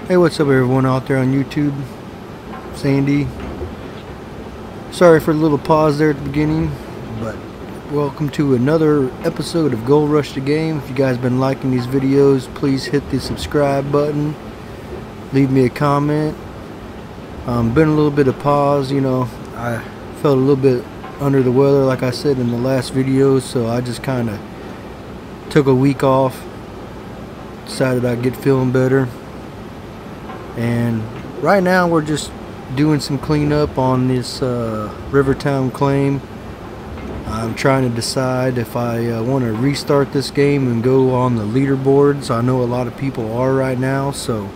Hey, what's up everyone out there on YouTube? Sandy. Sorry for the little pause there at the beginning, but welcome to another episode of Gold Rush the Game. If you guys been liking these videos, please hit the subscribe button. Leave me a comment. Been a little bit of pause, you know. I felt a little bit under the weather, like I said in the last video, so I just kind of took a week off. Decided I'd get feeling better. And right now we're just doing some cleanup on this Rivertown claim. I'm trying to decide if I want to restart this game and go on the leaderboards. I know a lot of people are right now, so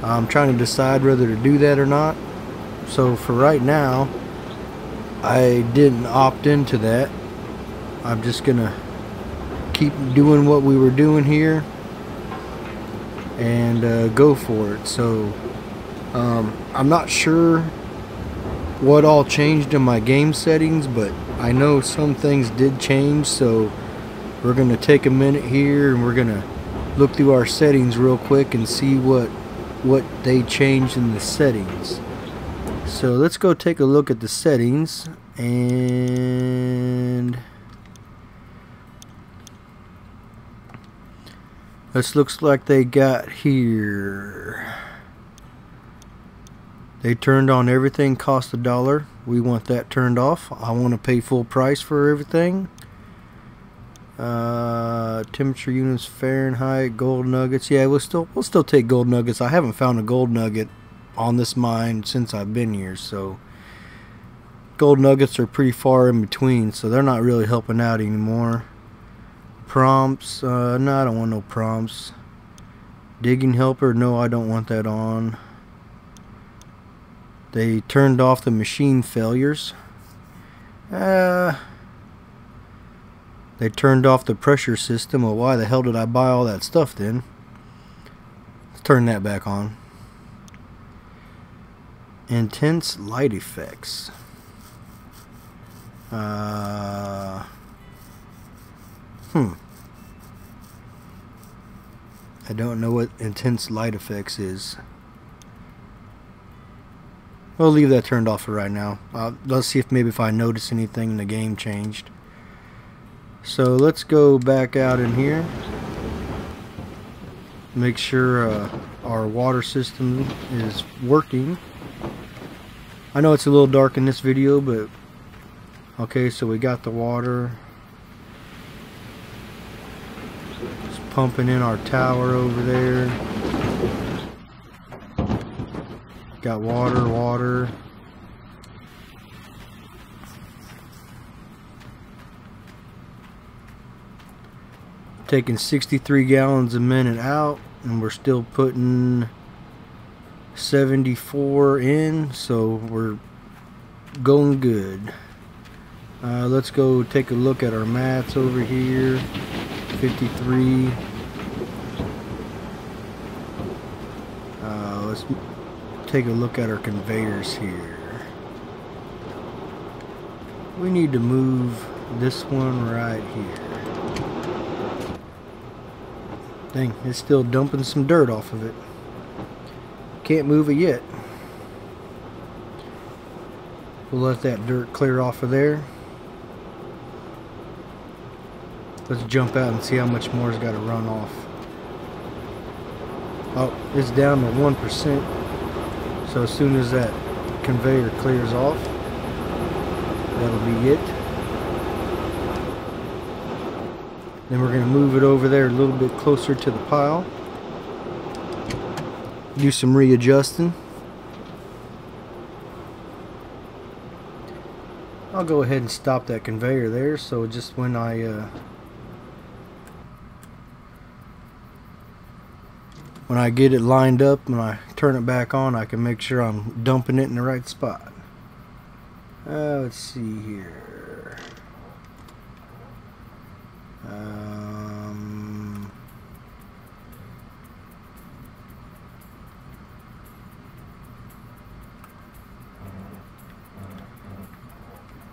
I'm trying to decide whether to do that or not. So for right now, I didn't opt into that. I'm just gonna keep doing what we were doing here and go for it. So I'm not sure what all changed in my game settings, but I know some things did change, so we're gonna take a minute here and we're gonna look through our settings real quick and see what they changed in the settings. So let's go take a look at the settings. And this looks like they got here. They turned on everything cost $1. We want that turned off. I want to pay full price for everything. Temperature units, Fahrenheit, gold nuggets. Yeah, we'll still take gold nuggets. I haven't found a gold nugget on this mine since I've been here, so gold nuggets are pretty far in between, so they're not really helping out anymore. Prompts, no, I don't want no prompts. Digging helper, no, I don't want that on. They turned off the machine failures. They turned off the pressure system. Well, why the hell did I buy all that stuff then? Let's turn that back on. Intense light effects. I don't know what intense light effects is. We'll leave that turned off for right now. Let's see if I notice anything in the game changed. So let's go back out in here. Make sure our water system is working. I know it's a little dark in this video, but okay, so we got the water. Just pumping in our tower over there. Got water. Taking 63 gallons a minute out, and we're still putting 74 in, so we're going good. Let's go take a look at our mats over here. 53. Let's take a look at our conveyors here. We need to move this one right here. Dang, it's still dumping some dirt off of it. Can't move it yet. We'll let that dirt clear off of there. Let's jump out and see how much more has got to run off. Oh, it's down to 1%. So as soon as that conveyor clears off, that'll be it. Then we're going to move it over there a little bit closer to the pile. Do some readjusting. I'll go ahead and stop that conveyor there, so just when I get it lined up and I turn it back on, I can make sure I'm dumping it in the right spot. Let's see here.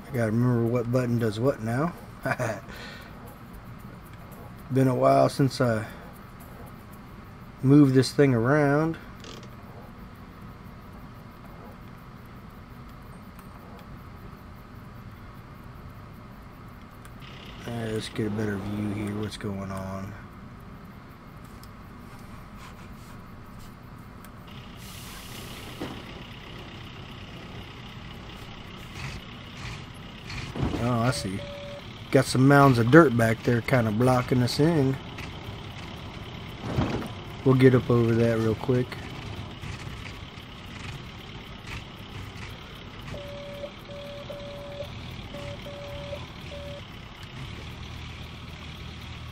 I gotta remember what button does what now. Been a while since I move this thing around. Let's get a better view here. What's going on? Oh, I see. Got some mounds of dirt back there kind of blocking us in. We'll get up over that real quick.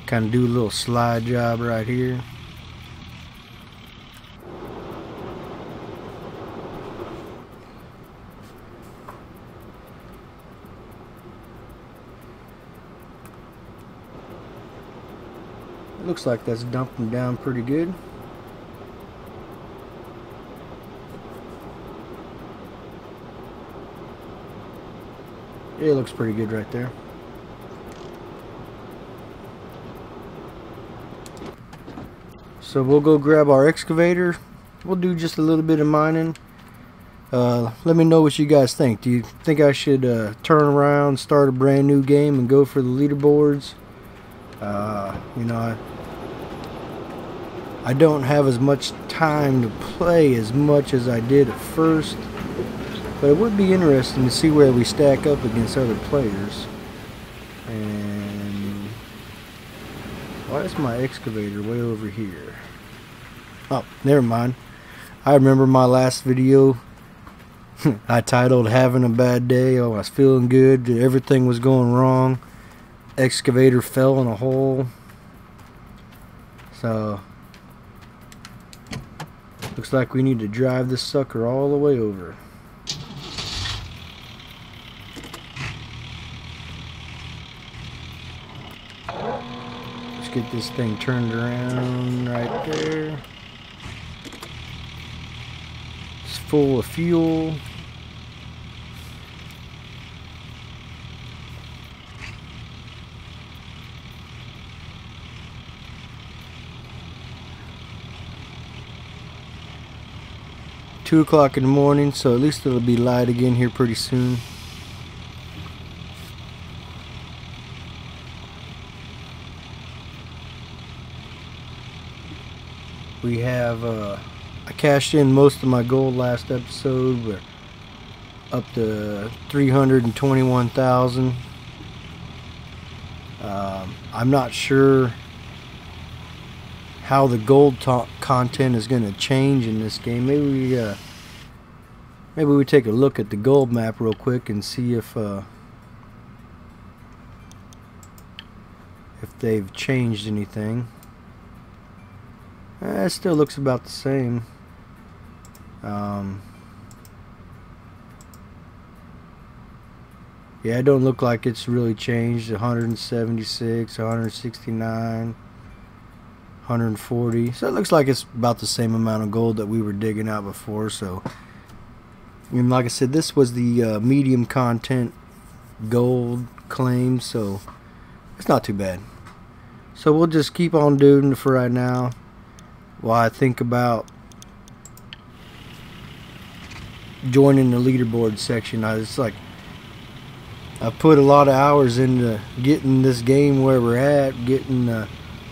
Kind of do a little slide job right here. Looks like that's dumping down pretty good. It looks pretty good right there. So we'll go grab our excavator. We'll do just a little bit of mining. Let me know what you guys think. Do you think I should turn around, start a brand new game, and go for the leaderboards? You know, I don't have as much time to play as much as I did at first, but it would be interesting to see where we stack up against other players. And why is my excavator way over here? Oh, never mind. I remember my last video. I titled "Having a Bad Day." Oh, I was feeling good. Everything was going wrong. Excavator fell in a hole. So looks like we need to drive this sucker all the way over. Let's get this thing turned around right there. It's full of fuel. It's 2 o'clock in the morning, so at least it'll be light again here pretty soon. We have I cashed in most of my gold last episode. We're up to 321,000. I'm not sure how the gold content is going to change in this game. Maybe we take a look at the gold map real quick and see if they've changed anything. It still looks about the same. Yeah, it don't look like it's really changed. 176, 169, 140. So it looks like it's about the same amount of gold that we were digging out before. So, and like I said, this was the medium content gold claim, so it's not too bad. So we'll just keep on doing it for right now while I think about joining the leaderboard section. It's like I put a lot of hours into getting this game where we're at, getting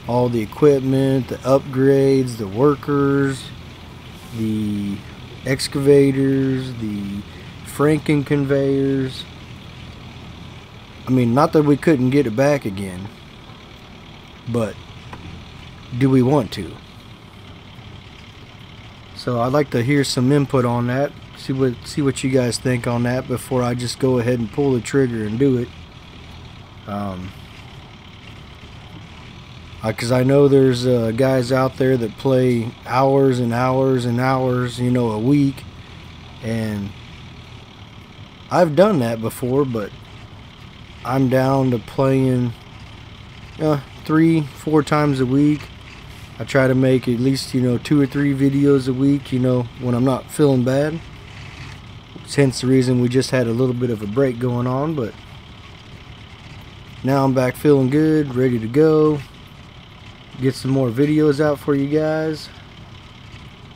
all the equipment, the upgrades, the workers, the excavators, the Franken conveyors. I mean, not that we couldn't get it back again, but do we want to? So I'd like to hear some input on that. See what you guys think on that before I just go ahead and pull the trigger and do it. Because I know there's guys out there that play hours and hours and hours, you know, a week, and I've done that before, but I'm down to playing 3-4 times a week. I try to make at least, you know, 2 or 3 videos a week, you know, when I'm not feeling bad. Hence the reason we just had a little bit of a break going on, but now I'm back feeling good, ready to go. Get some more videos out for you guys.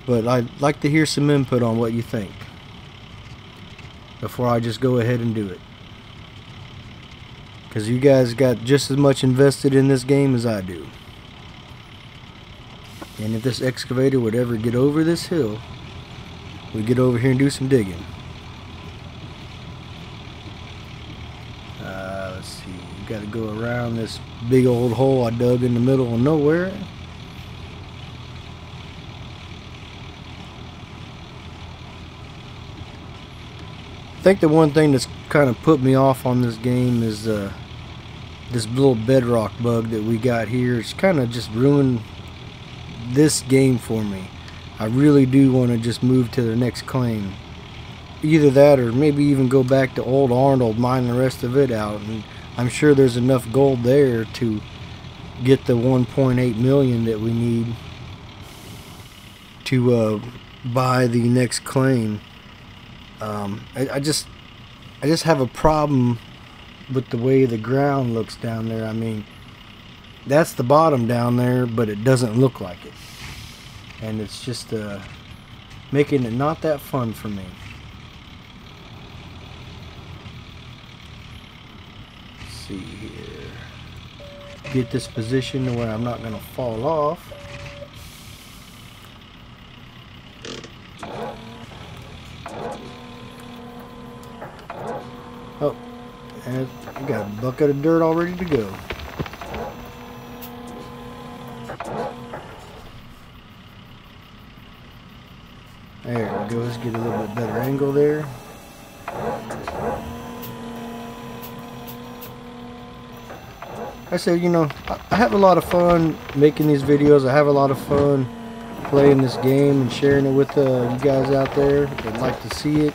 but I'd like to hear some input on what you think before I just go ahead and do it, because you guys got just as much invested in this game as I do. And if this excavator would ever get over this hill, we get over here and do some digging. Let's see, you got to go around this big old hole I dug in the middle of nowhere. I think the one thing that's kind of put me off on this game is this little bedrock bug that we got here. It's kind of just ruined this game for me. I really do want to just move to the next claim. Either that, or maybe even go back to Old Arnold, mine the rest of it out, and I'm sure there's enough gold there to get the 1.8 million that we need to buy the next claim. I just have a problem with the way the ground looks down there. I mean, that's the bottom down there, but it doesn't look like it, and it's just making it not that fun for me. See here, get this position to where I'm not going to fall off. Oh, and I got a bucket of dirt all ready to go. There we go. Let's get a little bit better angle there. I said, you know, I have a lot of fun making these videos. I have a lot of fun playing this game and sharing it with you guys out there that like to see it.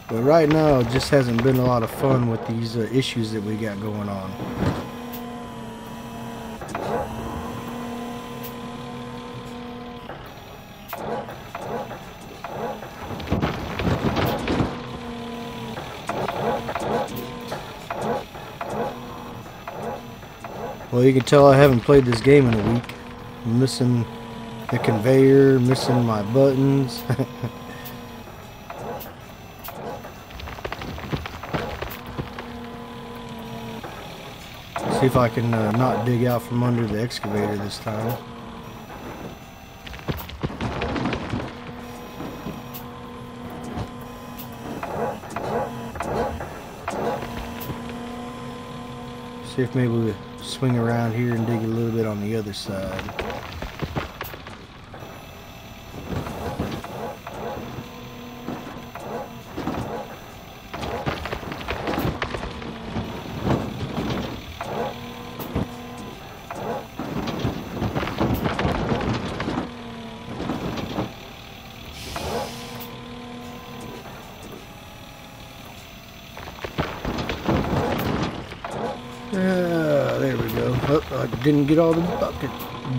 But right now, it just hasn't been a lot of fun with these issues that we got going on. Well, you can tell I haven't played this game in a week. I'm missing the conveyor, missing my buttons. See if I can not dig out from under the excavator this time. See if maybe we swing around here and dig a little bit on the other side. There we go. Oh, I didn't get all the bucket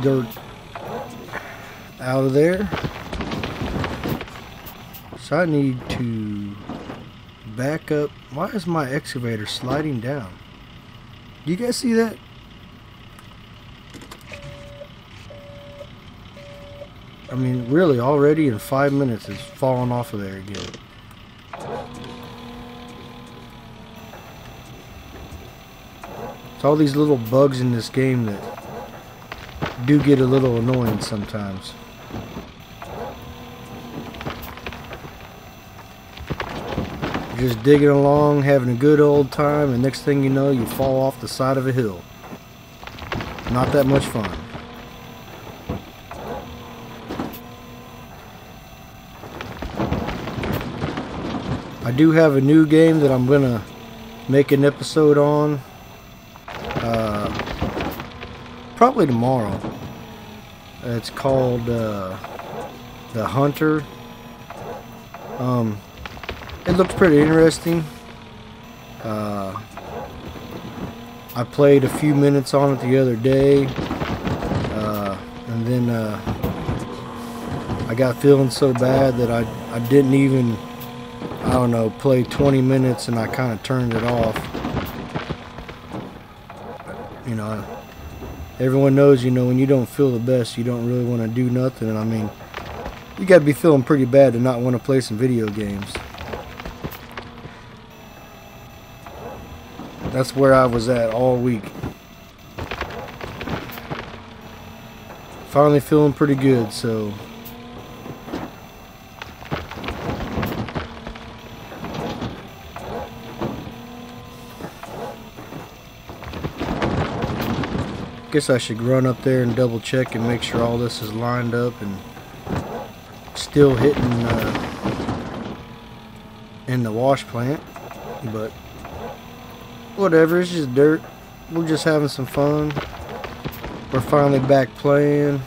dirt out of there. So I need to back up. Why is my excavator sliding down? Do you guys see that? I mean, really, already in 5 minutes it's falling off of there again. It's all these little bugs in this game that do get a little annoying sometimes. You're just digging along, having a good old time, and next thing you know, you fall off the side of a hill. Not that much fun. I do have a new game that I'm gonna make an episode on. Probably tomorrow. It's called The Hunter. It looks pretty interesting. I played a few minutes on it the other day, and then I got feeling so bad that I didn't even, I don't know, play 20 minutes, and I kind of turned it off. You know, everyone knows, you know, when you don't feel the best, you don't really want to do nothing. And I mean, you got to be feeling pretty bad to not want to play some video games. That's where I was at all week. Finally feeling pretty good, so guess I should run up there and double check and make sure all this is lined up and still hitting in the wash plant, but whatever, it's just dirt. We're just having some fun. We're finally back playing.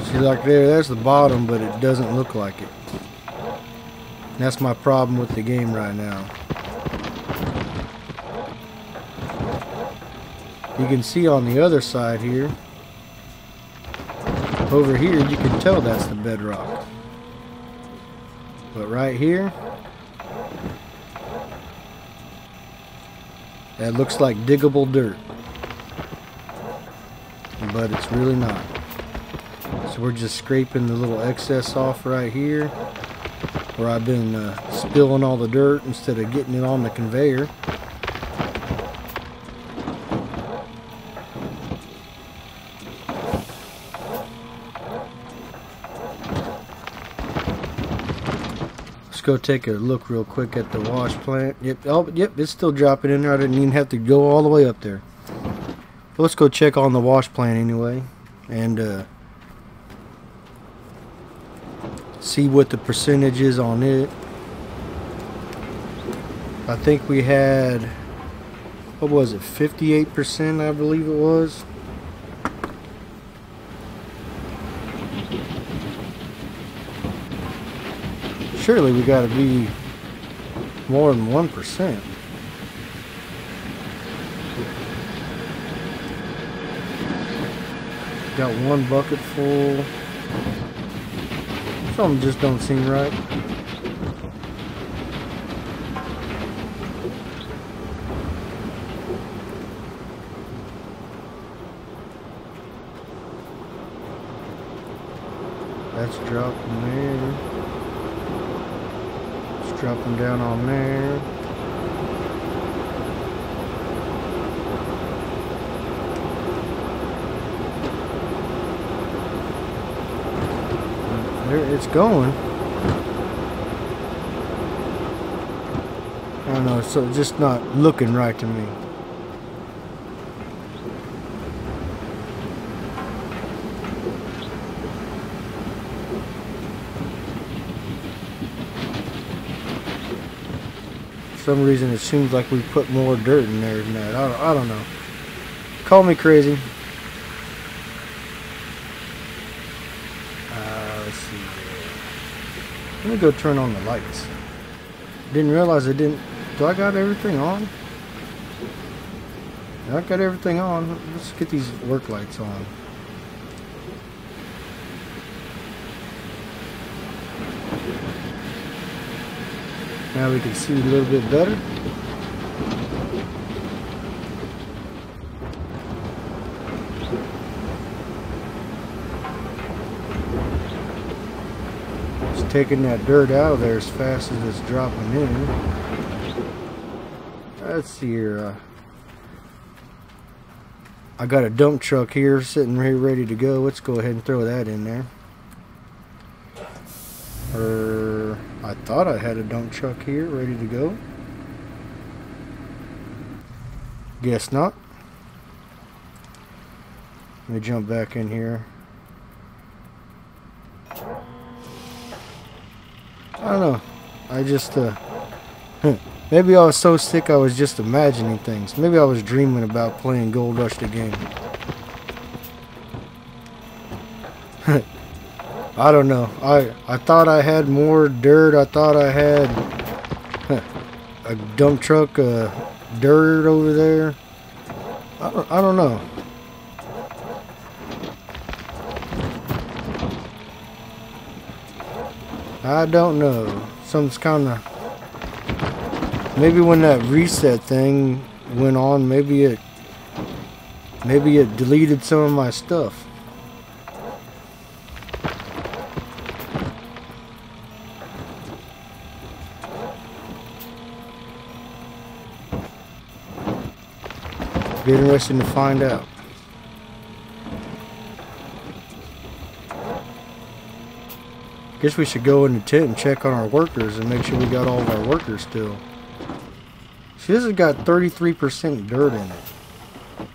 See, like there's the bottom, but it doesn't look like it. That's my problem with the game right now. You can see on the other side here, over here, you can tell that's the bedrock. But right here, that looks like diggable dirt. But it's really not. So we're just scraping the little excess off right here, where I've been spilling all the dirt instead of getting it on the conveyor. Let's go take a look real quick at the wash plant. Yep, oh, yep, it's still dropping in there. I didn't even have to go all the way up there. But let's go check on the wash plant anyway, and see what the percentage is on it. I think we had, what was it, 58%, I believe it was. Surely we got to be more than 1%. Got one bucket full. Something just don't seem right. That's dropping there. It's dropping down on there. There it's going. I don't know, so it's just not looking right to me. For some reason it seems like we put more dirt in there than that. I don't know. Call me crazy. Let's see. Let me go turn on the lights. Didn't realize I didn't. Do I got everything on? I got everything on. Let's get these work lights on. Now we can see a little bit better. It's taking that dirt out of there as fast as it's dropping in. Let's see here. I got a dump truck here sitting here ready to go. Let's go ahead and throw that in there. I thought I had a dump truck here ready to go. Guess not. Let me jump back in here. I don't know. I just maybe I was so sick I was just imagining things. Maybe I was dreaming about playing Gold Rush the game. I don't know. I thought I had more dirt. I thought I had a dump truck dirt over there. I don't know. I don't know. Something's kind of Maybe when that reset thing went on, maybe it deleted some of my stuff. Be interesting to find out. Guess we should go in the tent and check on our workers and make sure we got all of our workers still. See, this has got 33% dirt in it.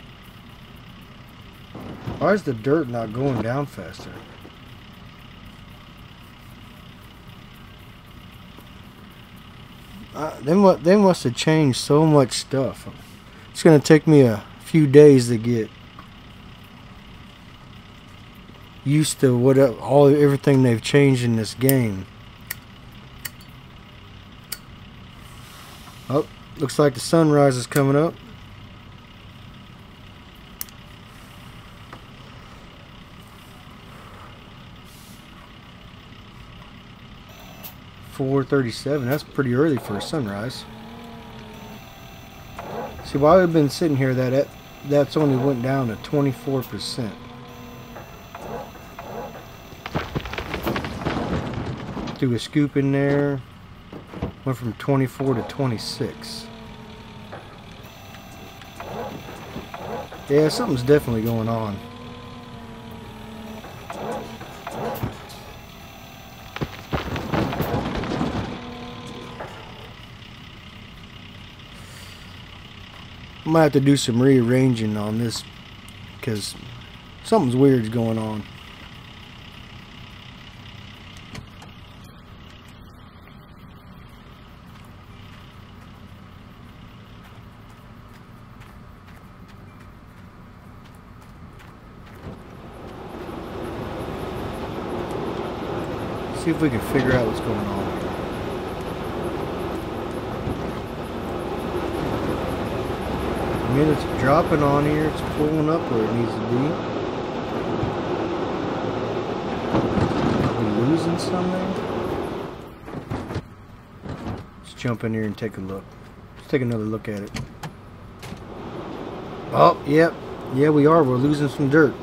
Why is the dirt not going down faster? They must have changed so much stuff. It's gonna take me a few days to get used to everything they've changed in this game. Oh, looks like the sunrise is coming up. $4:37. That's pretty early for a sunrise. See, while we've been sitting here, that's only went down to 24%. Threw a scoop in there. Went from 24 to 26. Yeah, something's definitely going on. I might have to do some rearranging on this because something's weird's going on. See if we can figure out what's going on. I mean, it's dropping on here. It's pulling up where it needs to be. Are we losing something? Let's jump in here and take a look. Let's take another look at it. Oh, yep. Yeah, we are. We're losing some dirt.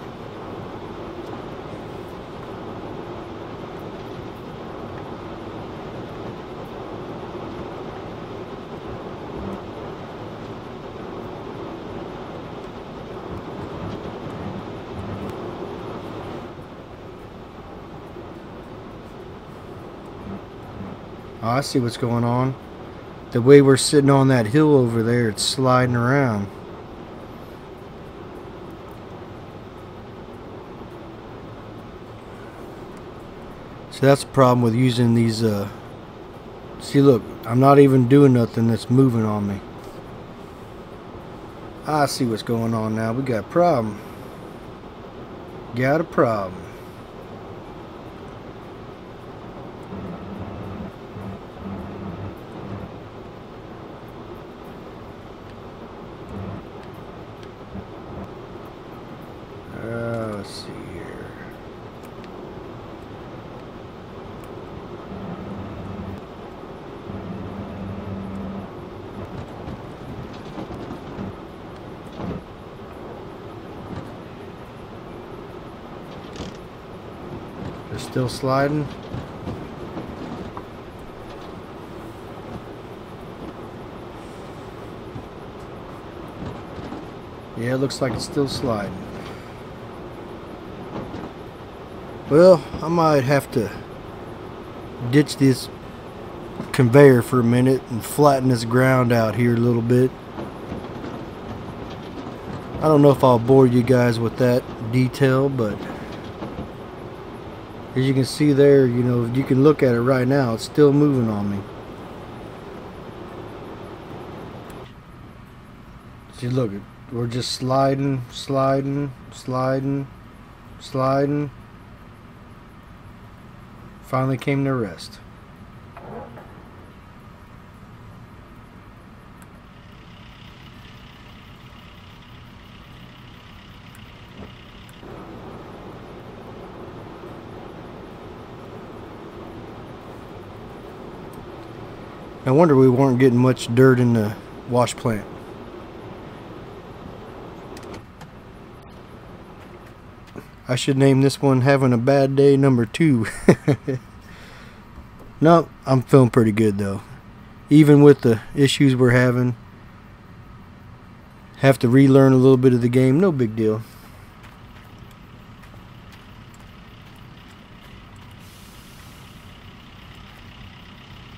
Oh, I see what's going on. The way we're sitting on that hill over there, it's sliding around. So that's the problem with using these, see, look, I'm not even doing nothing that's moving on me. I see what's going on now. We got a problem. Got a problem. Let's see here. They're still sliding. Yeah, it looks like it's still sliding. Well, I might have to ditch this conveyor for a minute and flatten this ground out here a little bit. I don't know if I'll bore you guys with that detail, but as you can see there, you know, you can look at it right now. It's still moving on me. See, look, we're just sliding, sliding, sliding, sliding. Finally came to rest. No wonder we weren't getting much dirt in the wash plant. I should name this one Having a Bad Day number 2. No, I'm feeling pretty good though. Even with the issues we're having. Have to relearn a little bit of the game. No big deal.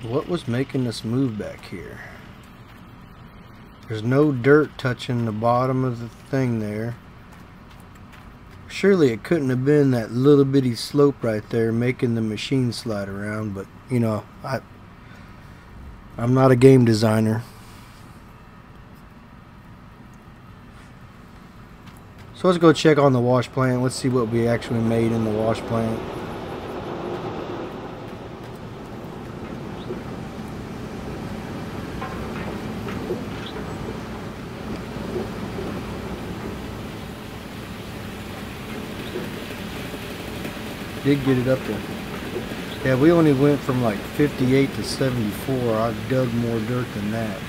What was making us move back here? There's no dirt touching the bottom of the thing there. Surely it couldn't have been that little bitty slope right there making the machine slide around, but you know, I'm not a game designer. So let's go check on the wash plant. Let's see what we actually made in the wash plant. Did get it up there. Yeah, we only went from like 58 to 74. I dug more dirt than that.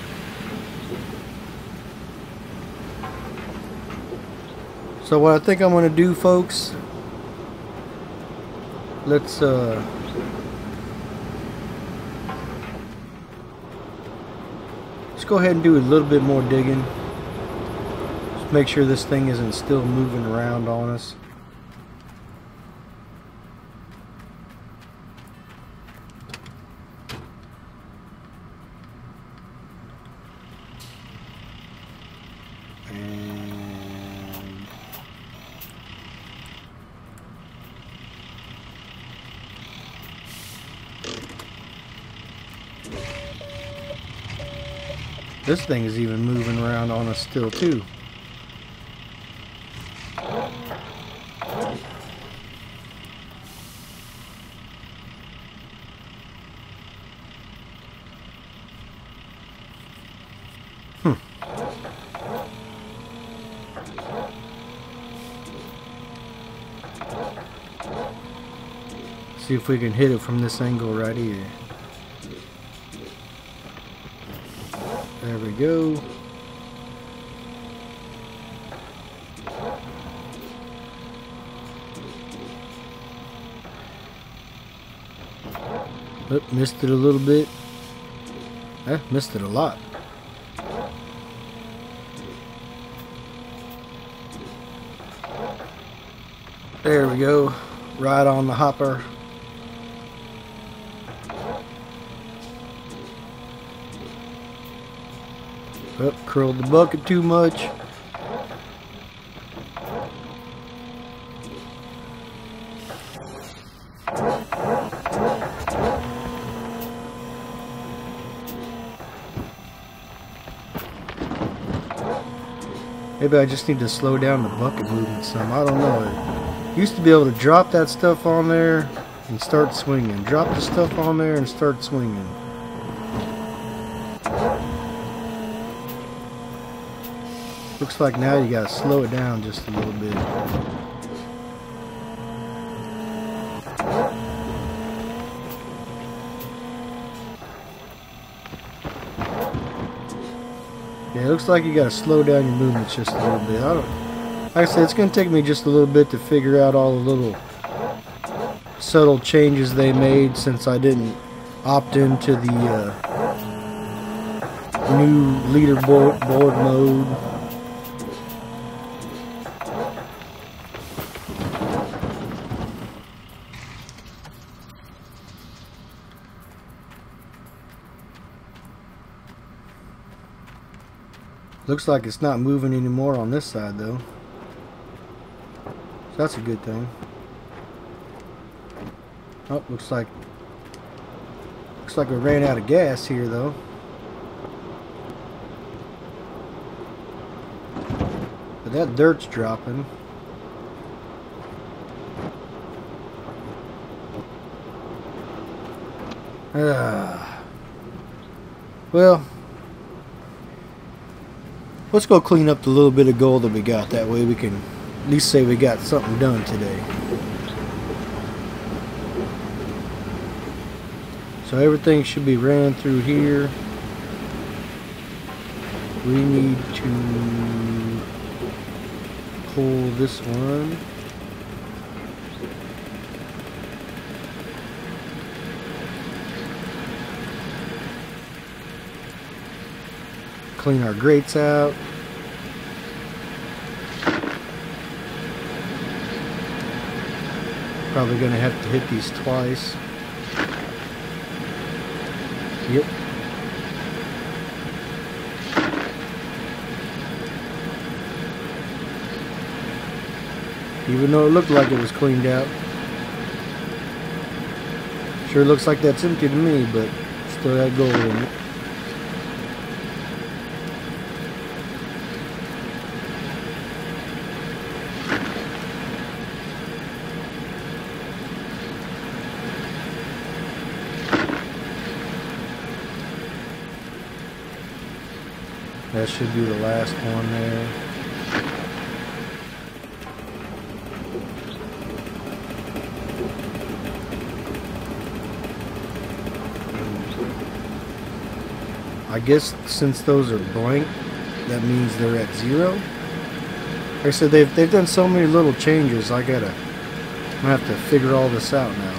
So what I think I'm going to do, folks, let's go ahead and do a little bit more digging. Just make sure this thing isn't still moving around on us. This thing is even moving around on us still too. See if we can hit it from this angle right here. There we go. Oh, missed it a little bit. Missed it a lot. There we go. Right on the hopper. Oh, curled the bucket too much. Maybe I just need to slow down the bucket movement some. I don't know. It used to be able to drop that stuff on there and start swinging. Drop the stuff on there and start swinging. Looks like now you gotta slow it down just a little bit. Yeah, it looks like you gotta slow down your movements just a little bit. Like I said, it's gonna take me just a little bit to figure out all the little subtle changes they made since I didn't opt into the new leaderboard mode. Looks like it's not moving anymore on this side though. So that's a good thing. Oh, looks like we ran out of gas here though. But that dirt's dropping. Well, let's go clean up the little bit of gold that we got. That way we can at least say we got something done today. So everything should be ran through here. We need to pull this one. Clean our grates out. Probably gonna have to hit these twice. Yep. Even though it looked like it was cleaned out. Sure looks like that's empty to me, but still got gold in it. That should be the last one there. I guess since those are blank, that means they're at 0. Like I said, they've done so many little changes. I'm gonna have to figure all this out now.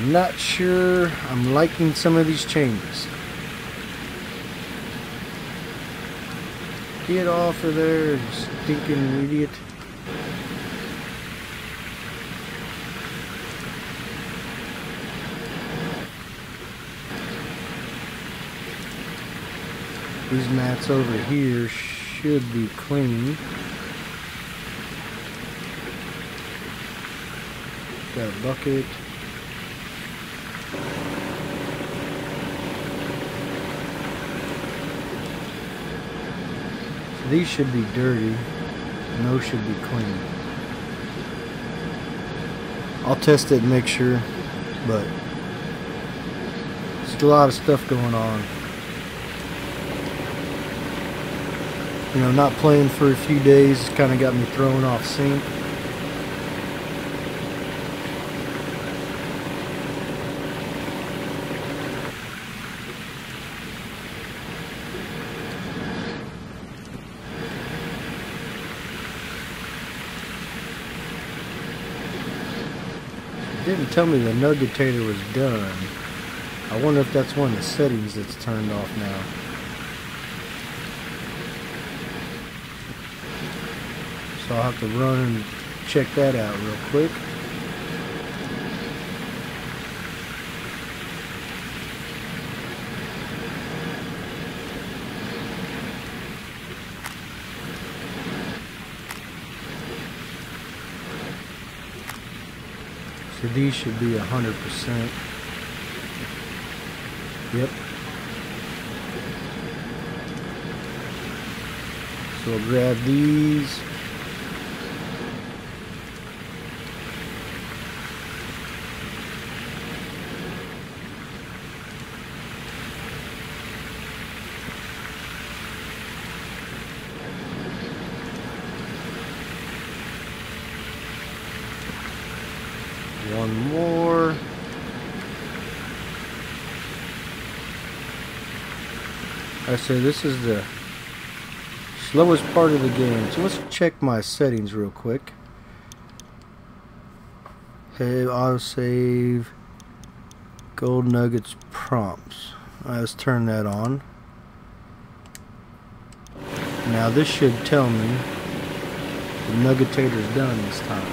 Not sure I'm liking some of these changes. Get off of there, you stinking idiot. These mats over here should be clean. Got a bucket. These should be dirty, and those should be clean. I'll test it and make sure, but there's a lot of stuff going on. You know, not playing for a few days kind of got me thrown off sync. Didn't tell me the nuggetator was done. I wonder if that's one of the settings that's turned off now. So I'll have to run and check that out real quick. So these should be 100%. Yep. So we'll grab these. One more. I say this is the slowest part of the game. So let's check my settings real quick. Hey, autosave, gold nuggets prompts. Let's turn that on. Now this should tell me the nuggetator's done this time.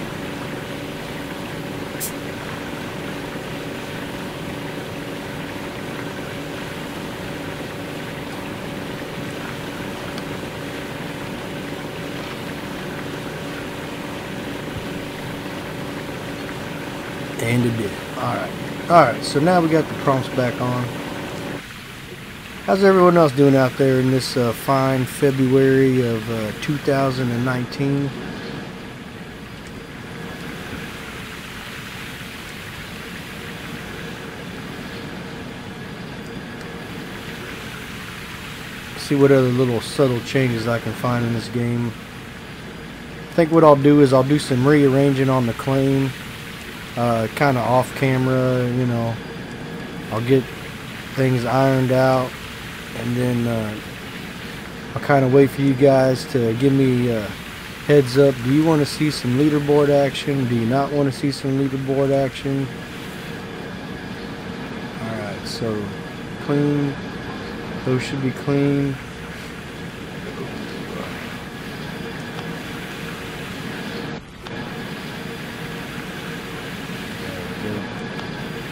And it did. Alright. Alright, so now we got the prompts back on. How's everyone else doing out there in this fine February of 2019? See what other little subtle changes I can find in this game. I think what I'll do is I'll do some rearranging on the claim, kind of off camera, you know. I'll get things ironed out, and then I'll kind of wait for you guys to give me a heads up. Do you want to see some leaderboard action? Do you not want to see some leaderboard action? Alright, so clean. Those should be clean.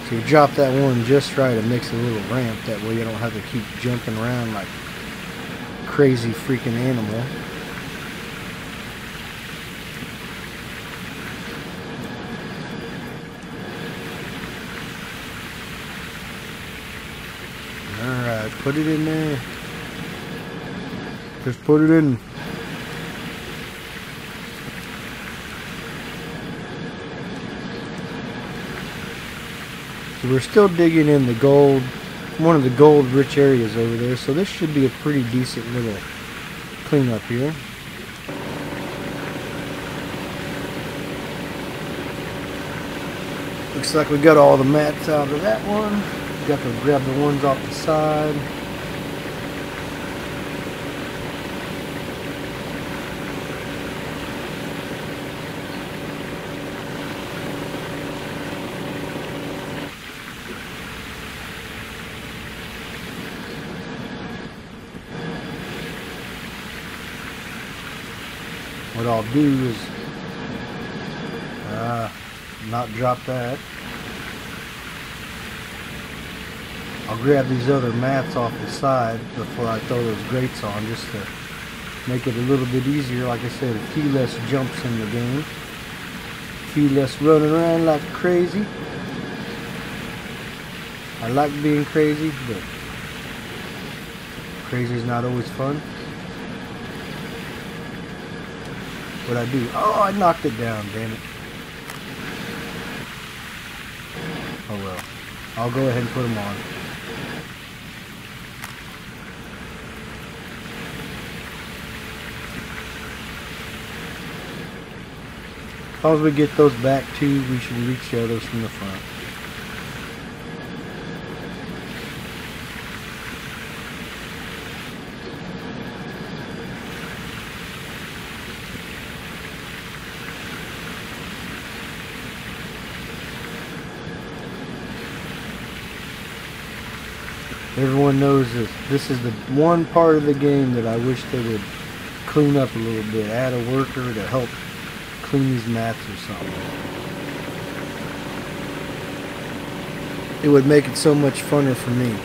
So you drop that one just right, it makes a little ramp. That way you don't have to keep jumping around like a crazy freaking animal. Alright, put it in there. Just put it in. So we're still digging in the gold, one of the gold rich areas over there, so this should be a pretty decent little cleanup here. Looks like we got all the mats out of that one. Got to grab the ones off the side. What I'll do is not drop that. I'll grab these other mats off the side before I throw those grates on, just to make it a little bit easier. Like I said, a few less jumps in the game, a few less running around like crazy. I like being crazy, but crazy is not always fun. What I do? Oh, I knocked it down, damn it. Oh well. I'll go ahead and put them on. As long as we get those back too, we should reach the others from the front. Everyone knows this is the one part of the game that I wish they would clean up a little bit. Add a worker to help clean these mats or something. It would make it so much funner for me.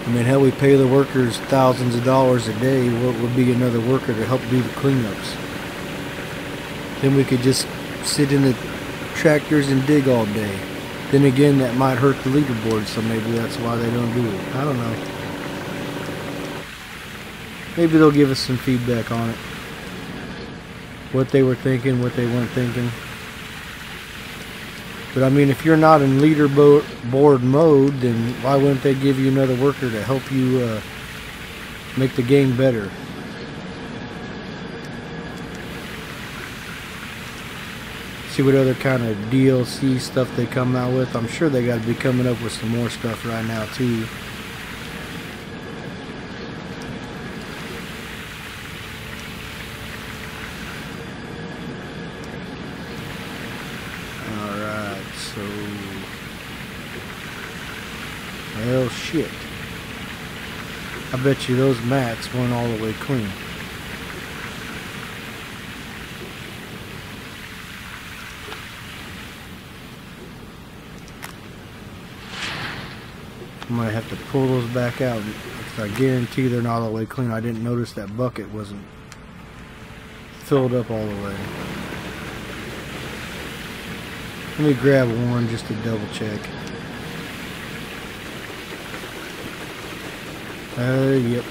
I mean, hell, we pay the workers thousands of dollars a day. What would be another worker to help do the cleanups? Then we could just sit in the tractors and dig all day. Then again, that might hurt the leaderboard, so maybe that's why they don't do it. I don't know. Maybe they'll give us some feedback on it. What they were thinking, what they weren't thinking. But I mean, if you're not in leaderboard mode, then why wouldn't they give you another worker to help you make the game better? See what other kind of DLC stuff they come out with. I'm sure they got to be coming up with some more stuff right now too. Alright, so... well, shit. I bet you those mats weren't all the way clean. I might have to pull those back out because I guarantee they're not all the way clean. I didn't notice that bucket wasn't filled up all the way. Let me grab one just to double check. Yep.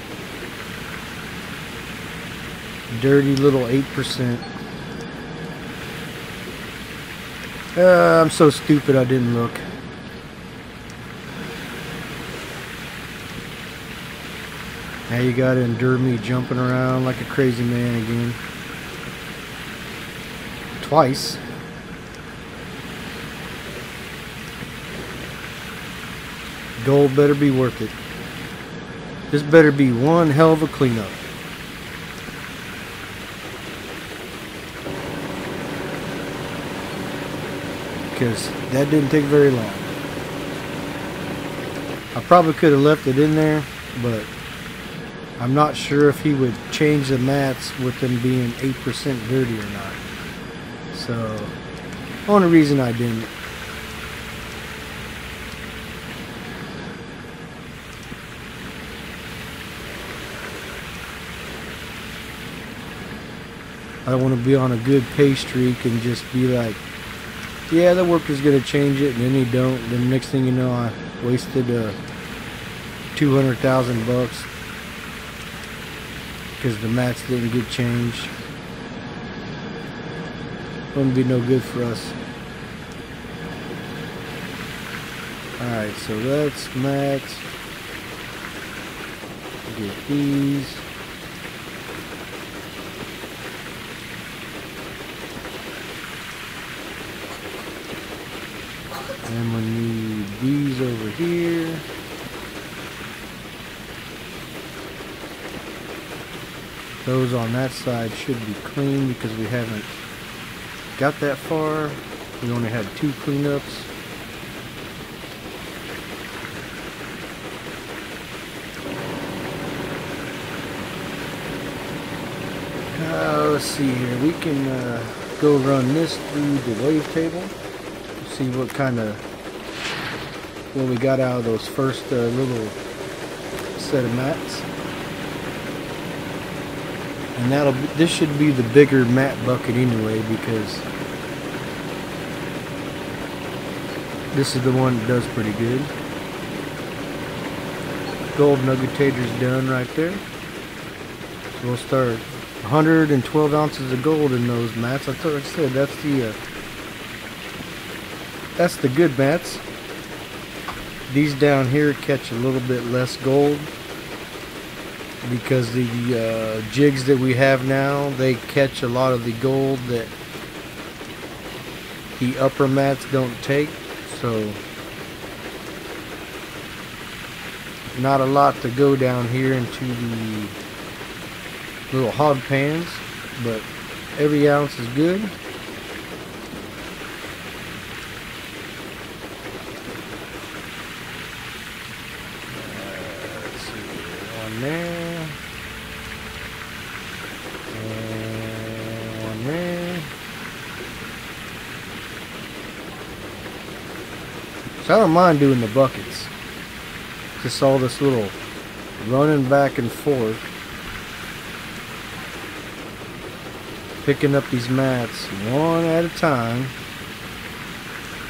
Dirty little 8%. I'm so stupid I didn't look. Now you gotta endure me jumping around like a crazy man again. Twice. Gold better be worth it. This better be one hell of a cleanup. Because that didn't take very long. I probably could have left it in there, but I'm not sure if he would change the mats with them being 8% dirty or not. So, only reason I didn't. I don't want to be on a good pay streak and just be like, yeah, the worker's gonna change it, and then he don't. Then next thing you know, I wasted $200,000 because the mats didn't get changed. Wouldn't be no good for us. Alright, so that's mats. Get these. And we need these over here. Those on that side should be clean because we haven't got that far. We only had 2 cleanups. Let's see here. We can go run this through the wave table. See what kind of what we got out of those first little set of mats. And this should be the bigger mat bucket anyway, because this is the one that does pretty good. Gold Nuggetator's done right there. So we'll start 112 ounces of gold in those mats. Like I said, that's the good mats. These down here catch a little bit less gold because the jigs that we have now, they catch a lot of the gold that the upper mats don't take. So not a lot to go down here into the little hog pans, but every ounce is good. Let's see, one there, and one there. So I don't mind doing the buckets. Just all this little running back and forth. Picking up these mats one at a time,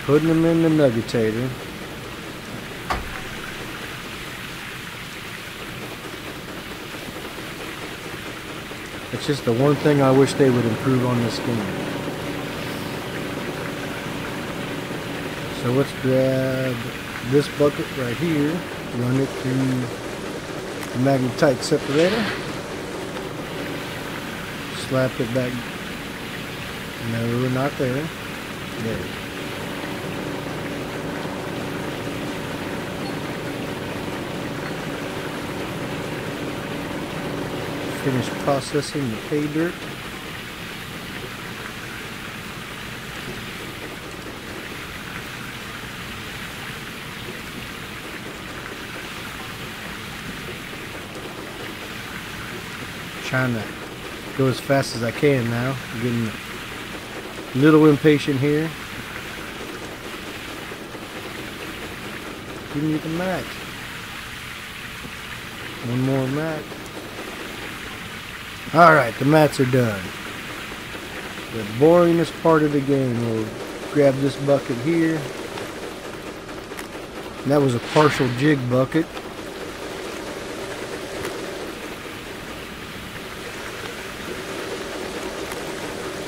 putting them in the Nuggetator. It's just the one thing I wish they would improve on this game. So let's grab this bucket right here, run it through the magnetite separator. Slap it back. No, not there. There. Finish processing the pay dirt. Trying to go as fast as I can now. I'm getting a little impatient here. Give me the mat. One more mat. Alright, the mats are done. The boringest part of the game will grab this bucket here. And that was a partial jig bucket.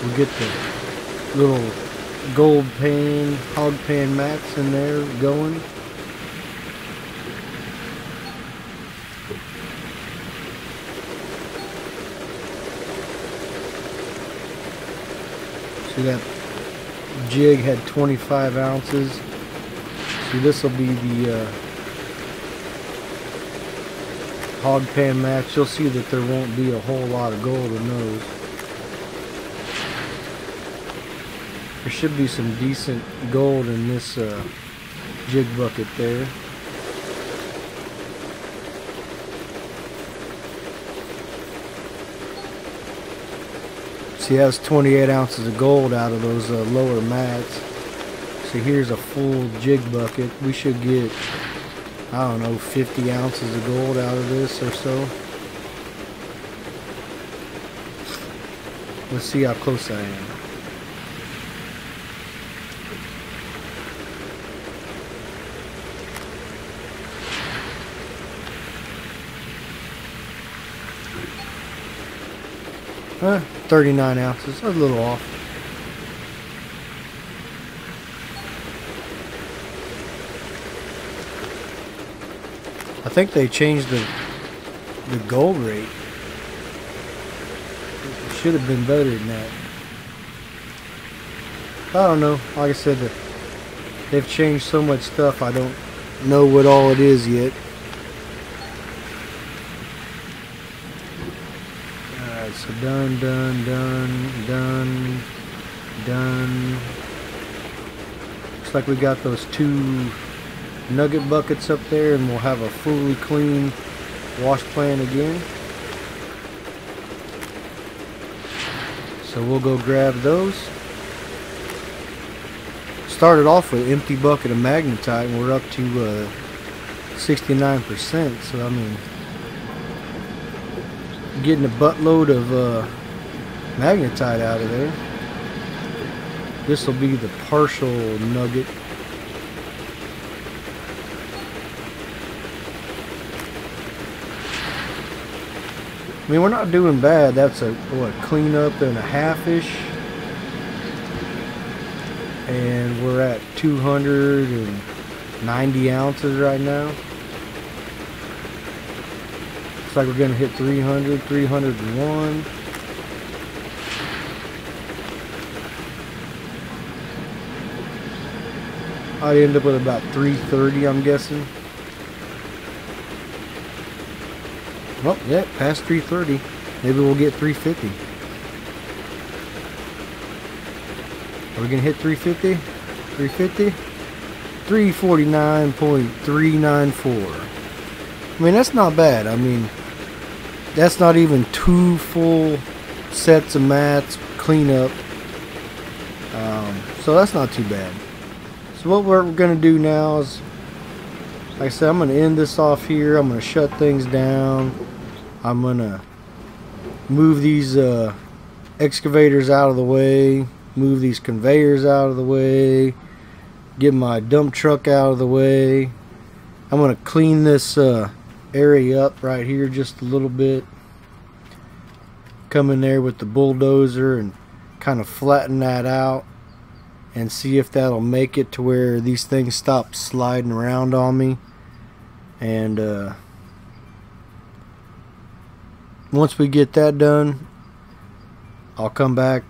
We'll get the little gold pan, hog pan mats in there going. See, that jig had 25 ounces. See, this will be the hog pan mats. You'll see that there won't be a whole lot of gold in those. There should be some decent gold in this jig bucket there. See, that's 28 ounces of gold out of those lower mats. So here's a full jig bucket. We should get, I don't know, 50 ounces of gold out of this or so. Let's see how close I am. Huh, 39 ounces, a little off. I think they changed the gold rate. It should have been better than that. I don't know. Like I said, they've changed so much stuff, I don't know what all it is yet. Alright, so done. Looks like we got those 2 nugget buckets up there, and we'll have a fully clean wash plan again. So we'll go grab those. Started off with an empty bucket of magnetite, and we're up to 69%. So I mean, getting a buttload of magnetite out of there. This will be the partial nugget. I mean, we're not doing bad. That's a cleanup and a half-ish. And we're at 290 ounces right now. Looks like we're going to hit 300, 301. I end up with about 330, I'm guessing. Well, yeah, past 330. Maybe we'll get 350. Are we gonna hit 350? 350? 349.394. I mean, that's not bad. I mean, that's not even 2 full sets of mats cleanup. So that's not too bad. So what we're gonna do now is, like I said, I'm gonna end this off here. I'm gonna shut things down. I'm gonna move these excavators out of the way, move these conveyors out of the way, get my dump truck out of the way. I'm gonna clean this area up right here just a little bit. Come in there with the bulldozer and kind of flatten that out and see if that'll make it to where these things stop sliding around on me. And once we get that done, I'll come back,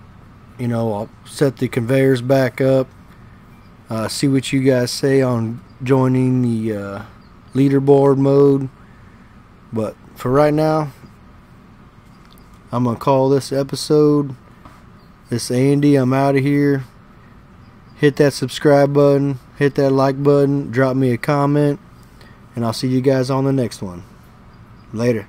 you know, I'll set the conveyors back up, see what you guys say on joining the leaderboard mode. But for right now, I'm gonna call this episode. This is Andy. I'm out of here. Hit that subscribe button, hit that like button, drop me a comment, and I'll see you guys on the next one. Later.